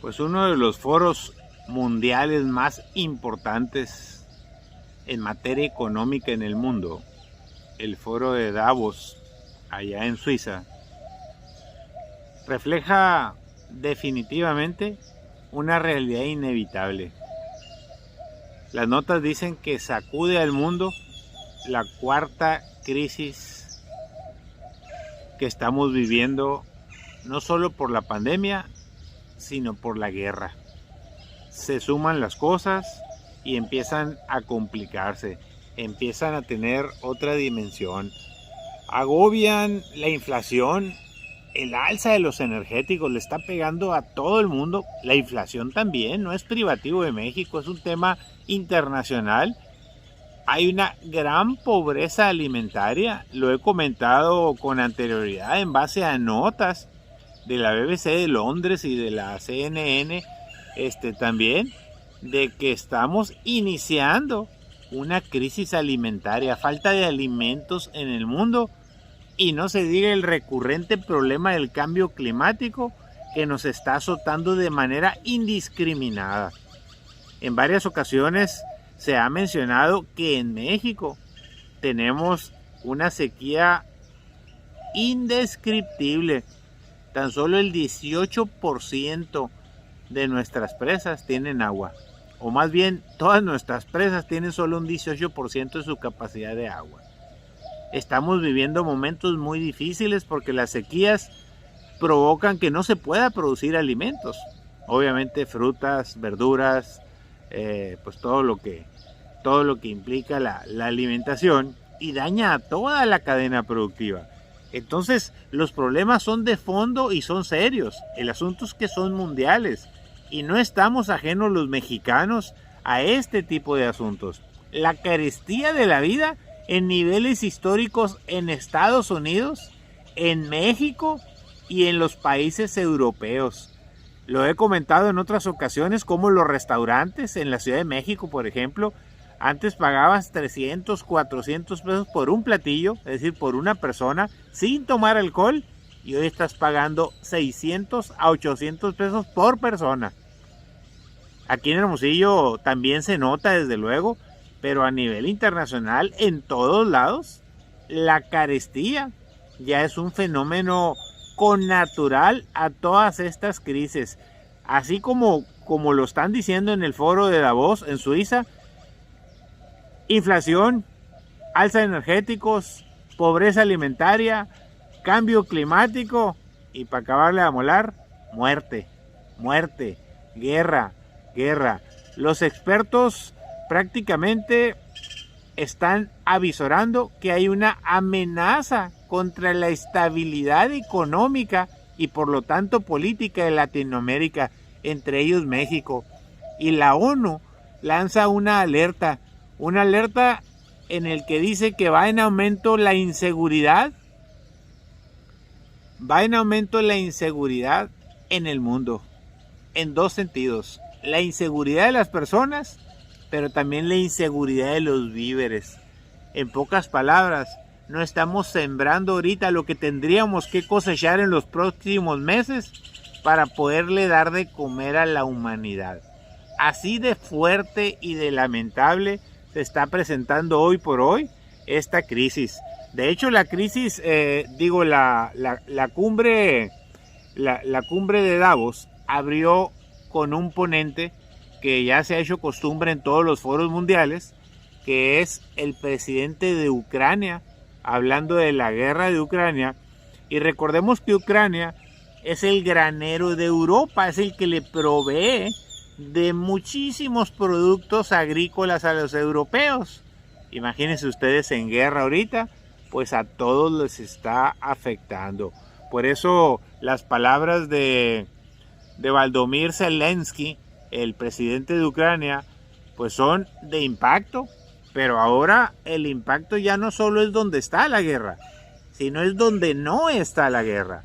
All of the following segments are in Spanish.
Pues uno de los foros mundiales más importantes en materia económica en el mundo, el foro de Davos, allá en Suiza, refleja definitivamente una realidad inevitable. Las notas dicen que sacude al mundo la cuarta crisis que estamos viviendo, no solo por la pandemia, sino por la guerra. Se suman las cosas y empiezan a complicarse, empiezan a tener otra dimensión. Agobian la inflación, el alza de los energéticos le está pegando a todo el mundo. La inflación también, no es privativo de México, es un tema internacional. Hay una gran pobreza alimentaria, lo he comentado con anterioridad en base a notas de la BBC de Londres y de la CNN también, de que estamos iniciando una crisis alimentaria, falta de alimentos en el mundo, y no se diga el recurrente problema del cambio climático que nos está azotando de manera indiscriminada. En varias ocasiones se ha mencionado que en México tenemos una sequía indescriptible. Tan solo el 18% de nuestras presas tienen agua. O más bien, todas nuestras presas tienen solo un 18% de su capacidad de agua. Estamos viviendo momentos muy difíciles porque las sequías provocan que no se pueda producir alimentos. Obviamente frutas, verduras, pues todo lo que implica la alimentación, y daña a toda la cadena productiva. Entonces los problemas son de fondo y son serios. El asunto es que son mundiales y no estamos ajenos los mexicanos a este tipo de asuntos. La carestía de la vida en niveles históricos en Estados Unidos, en México y en los países europeos. Lo he comentado en otras ocasiones, como los restaurantes en la Ciudad de México, por ejemplo, antes pagabas 300, 400 pesos por un platillo, es decir, por una persona, sin tomar alcohol, y hoy estás pagando 600 a 800 pesos por persona. Aquí en Hermosillo también se nota, desde luego, pero a nivel internacional, en todos lados, la carestía ya es un fenómeno connatural a todas estas crisis. Así como lo están diciendo en el foro de Davos, en Suiza: inflación, alza de energéticos, pobreza alimentaria, cambio climático, y para acabarle de molar, muerte, guerra. Los expertos prácticamente están avisorando que hay una amenaza contra la estabilidad económica y por lo tanto política de Latinoamérica, entre ellos México. Y la ONU lanza una alerta en el que dice que va en aumento la inseguridad. Va en aumento la inseguridad en el mundo, en dos sentidos: la inseguridad de las personas, pero también la inseguridad de los víveres. En pocas palabras, no estamos sembrando ahorita lo que tendríamos que cosechar en los próximos meses para poderle dar de comer a la humanidad. Así de fuerte y de lamentable se está presentando hoy por hoy esta crisis. De hecho, la crisis, la cumbre de Davos abrió con un ponente que ya se ha hecho costumbre en todos los foros mundiales, que es el presidente de Ucrania, hablando de la guerra de Ucrania. Y recordemos que Ucrania es el granero de Europa, es el que le provee de muchísimos productos agrícolas a los europeos. Imagínense ustedes en guerra ahorita, pues a todos les está afectando. Por eso las palabras de Volodymyr Zelensky, el presidente de Ucrania, pues son de impacto. Pero ahora el impacto ya no solo es donde está la guerra, sino es donde no está la guerra.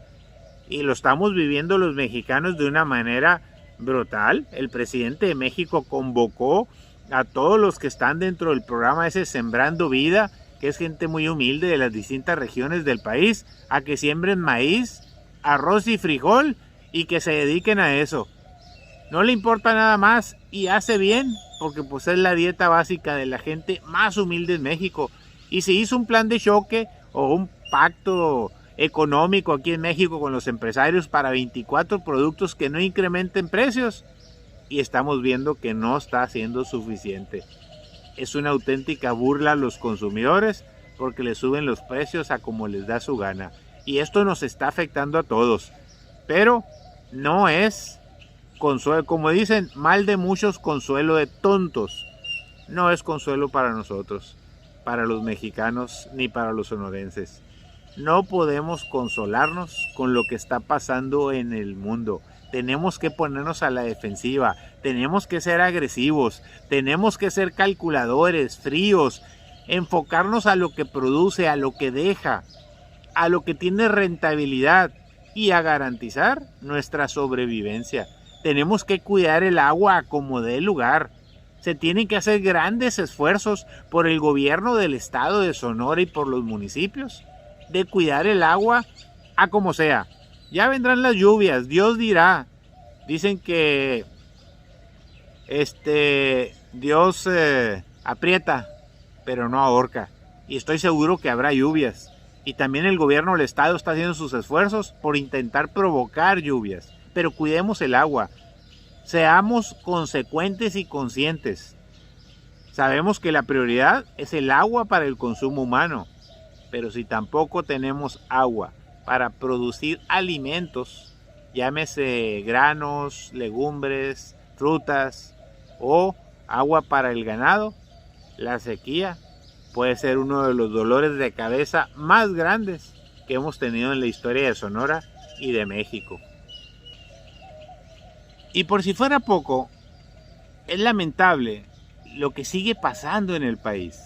Y lo estamos viviendo los mexicanos de una manera brutal. El presidente de México convocó a todos los que están dentro del programa ese Sembrando Vida, que es gente muy humilde de las distintas regiones del país, a que siembren maíz, arroz y frijol y que se dediquen a eso. No le importa nada más y hace bien, porque pues es la dieta básica de la gente más humilde en México. Y se hizo un plan de choque o un pacto económico aquí en México con los empresarios para 24 productos que no incrementen precios. Y estamos viendo que no está siendo suficiente. Es una auténtica burla a los consumidores porque le suben los precios a como les da su gana. Y esto nos está afectando a todos. Pero no es consuelo, como dicen, mal de muchos, consuelo de tontos. No es consuelo para nosotros, para los mexicanos, ni para los sonorenses. No podemos consolarnos con lo que está pasando en el mundo. Tenemos que ponernos a la defensiva, tenemos que ser agresivos, tenemos que ser calculadores, fríos, enfocarnos a lo que produce, a lo que deja, a lo que tiene rentabilidad y a garantizar nuestra sobrevivencia. Tenemos que cuidar el agua como dé lugar. Se tienen que hacer grandes esfuerzos por el gobierno del estado de Sonora y por los municipios de cuidar el agua a como sea. Ya vendrán las lluvias, Dios dirá. Dicen que Dios aprieta, pero no ahorca. Y estoy seguro que habrá lluvias. Y también el gobierno del estado está haciendo sus esfuerzos por intentar provocar lluvias. Pero cuidemos el agua. Seamos consecuentes y conscientes. Sabemos que la prioridad es el agua para el consumo humano. Pero si tampoco tenemos agua para producir alimentos, llámese granos, legumbres, frutas o agua para el ganado, la sequía puede ser uno de los dolores de cabeza más grandes que hemos tenido en la historia de Sonora y de México. Y por si fuera poco, es lamentable lo que sigue pasando en el país.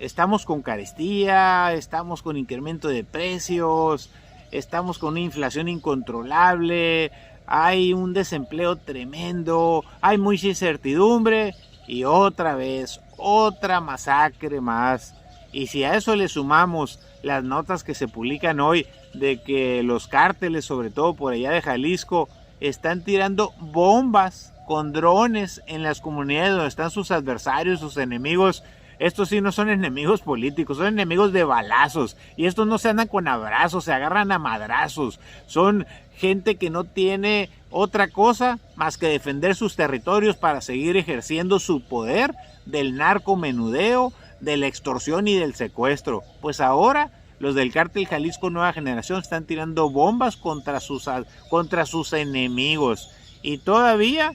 Estamos con carestía, estamos con incremento de precios, estamos con una inflación incontrolable, hay un desempleo tremendo, hay mucha incertidumbre y otra vez, otra masacre más. Y si a eso le sumamos las notas que se publican hoy de que los cárteles, sobre todo por allá de Jalisco, están tirando bombas con drones en las comunidades donde están sus adversarios, sus enemigos. Estos sí no son enemigos políticos, son enemigos de balazos. Y estos no se andan con abrazos, se agarran a madrazos. Son gente que no tiene otra cosa más que defender sus territorios para seguir ejerciendo su poder del narcomenudeo, de la extorsión y del secuestro. Pues ahora los del cártel Jalisco Nueva Generación están tirando bombas contra sus enemigos. Y todavía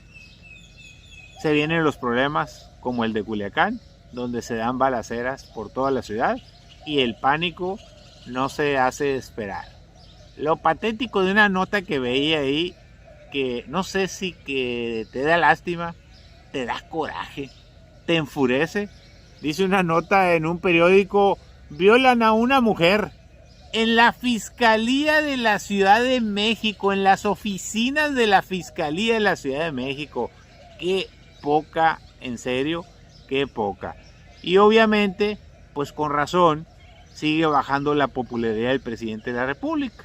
se vienen los problemas como el de Culiacán, donde se dan balaceras por toda la ciudad y el pánico no se hace esperar. Lo patético de una nota que veía ahí, que no sé si que te da lástima, te da coraje, te enfurece. Dice una nota en un periódico: violan a una mujer en la Fiscalía de la Ciudad de México, en las oficinas de la Fiscalía de la Ciudad de México. Qué poca, en serio, qué poca. Y obviamente, pues con razón, sigue bajando la popularidad del presidente de la República.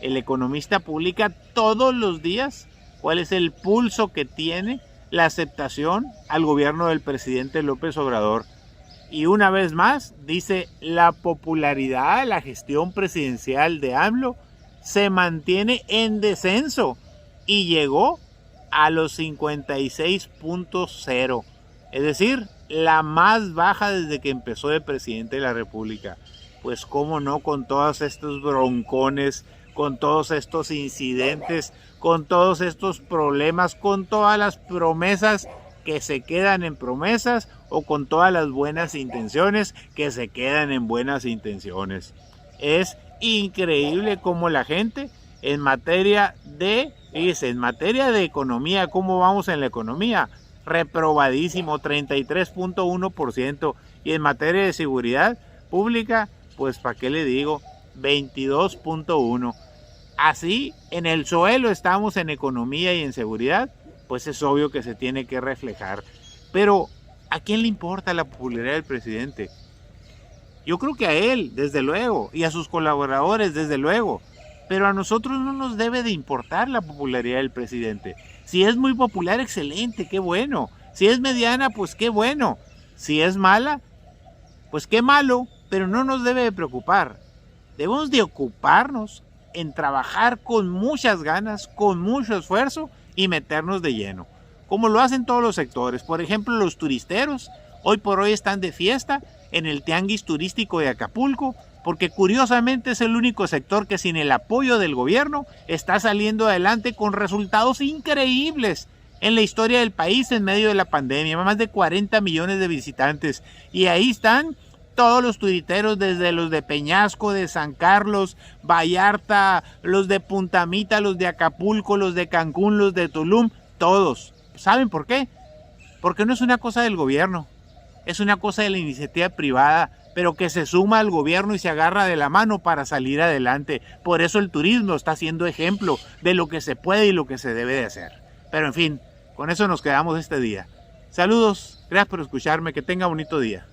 El Economista publica todos los días cuál es el pulso que tiene la aceptación al gobierno del presidente López Obrador. Y una vez más, dice, la popularidad de la gestión presidencial de AMLO se mantiene en descenso y llegó a los 56.0. Es decir, la más baja desde que empezó de presidente de la República. Pues cómo no, con todos estos broncones, con todos estos incidentes, con todos estos problemas, con todas las promesas que se quedan en promesas o con todas las buenas intenciones que se quedan en buenas intenciones. Es increíble cómo la gente en materia de economía, ¿cómo vamos en la economía? Reprobadísimo, 33.1%. Y en materia de seguridad pública, pues ¿para qué le digo? 22.1%. Así, en el suelo estamos en economía y en seguridad, pues es obvio que se tiene que reflejar. Pero, ¿a quién le importa la popularidad del presidente? Yo creo que a él, desde luego, y a sus colaboradores, desde luego. pero a nosotros no nos debe de importar la popularidad del presidente. Si es muy popular, excelente, qué bueno. Si es mediana, pues qué bueno. Si es mala, pues qué malo, pero no nos debe de preocupar. Debemos de ocuparnos en trabajar con muchas ganas, con mucho esfuerzo y meternos de lleno, como lo hacen todos los sectores. Por ejemplo, los turisteros hoy por hoy están de fiesta en el tianguis turístico de Acapulco, porque curiosamente es el único sector que sin el apoyo del gobierno está saliendo adelante con resultados increíbles en la historia del país en medio de la pandemia. Más de 40 millones de visitantes, y ahí están todos los turiteros, desde los de Peñasco, de San Carlos, Vallarta, los de Punta Mita, los de Acapulco, los de Cancún, los de Tulum, todos. ¿Saben por qué? Porque no es una cosa del gobierno, es una cosa de la iniciativa privada, pero que se suma al gobierno y se agarra de la mano para salir adelante. Por eso el turismo está siendo ejemplo de lo que se puede y lo que se debe de hacer. Pero en fin, con eso nos quedamos este día. Saludos, gracias por escucharme, que tenga bonito día.